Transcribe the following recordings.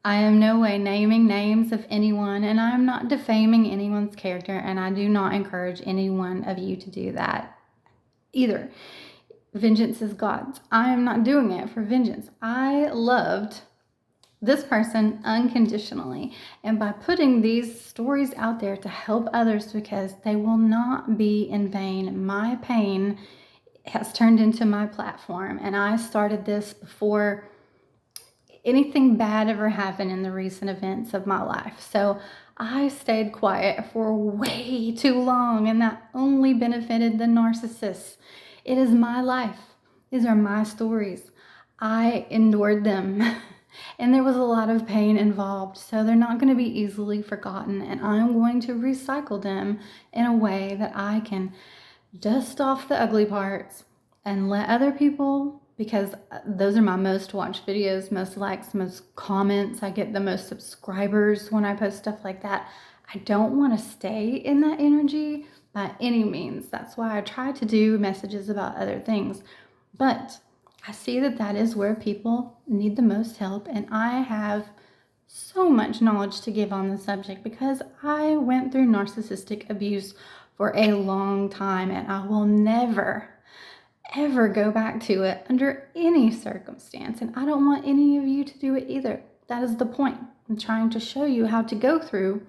I am no way naming names of anyone, and I am not defaming anyone's character, and I do not encourage any one of you to do that either. Vengeance is God's. I am not doing it for vengeance. I loved this person unconditionally, and by putting these stories out there to help others, because they will not be in vain. My pain has turned into my platform, and I started this before anything bad ever happened in the recent events of my life. So I stayed quiet for way too long, and that only benefited the narcissists. It is my life. These are my stories. I endured them. And there was a lot of pain involved, so they're not going to be easily forgotten, and I'm going to recycle them in a way that I can dust off the ugly parts and let other people, because those are my most watched videos, most likes, most comments. I get the most subscribers when I post stuff like that. I don't want to stay in that energy by any means. That's why I try to do messages about other things. But I see that that is where people need the most help, and I have so much knowledge to give on the subject because I went through narcissistic abuse for a long time, and I will never, ever go back to it under any circumstance, and I don't want any of you to do it either. That is the point. I'm trying to show you how to go through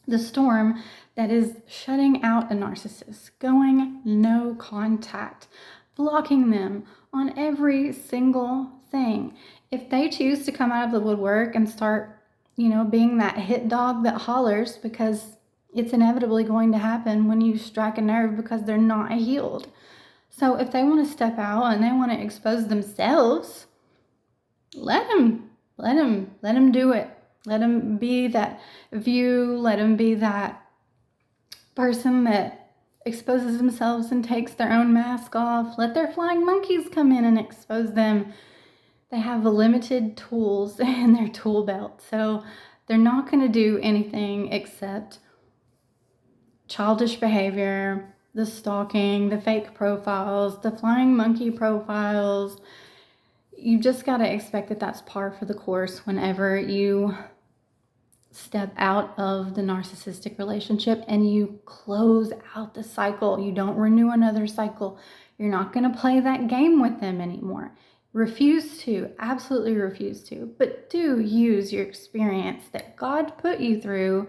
the storm that is shutting out a narcissist, going no contact, blocking them on every single thing. If they choose to come out of the woodwork and start, being that hit dog that hollers, because it's inevitably going to happen when you strike a nerve because they're not healed. So if they want to step out and they want to expose themselves, let them do it. Let them be that view. Let them be that person that exposes themselves and takes their own mask off. Let their flying monkeys come in and expose them. They have limited tools in their tool belt, so they're not going to do anything except childish behavior, the stalking, the fake profiles, the flying monkey profiles. You just got to expect that that's par for the course whenever you step out of the narcissistic relationship and you close out the cycle. You don't renew another cycle. You're not going to play that game with them anymore. Refuse to, absolutely refuse to, but do use your experience that God put you through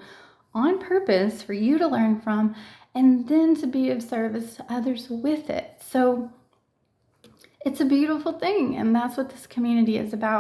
on purpose for you to learn from, and then to be of service to others with it. So it's a beautiful thing, and that's what this community is about.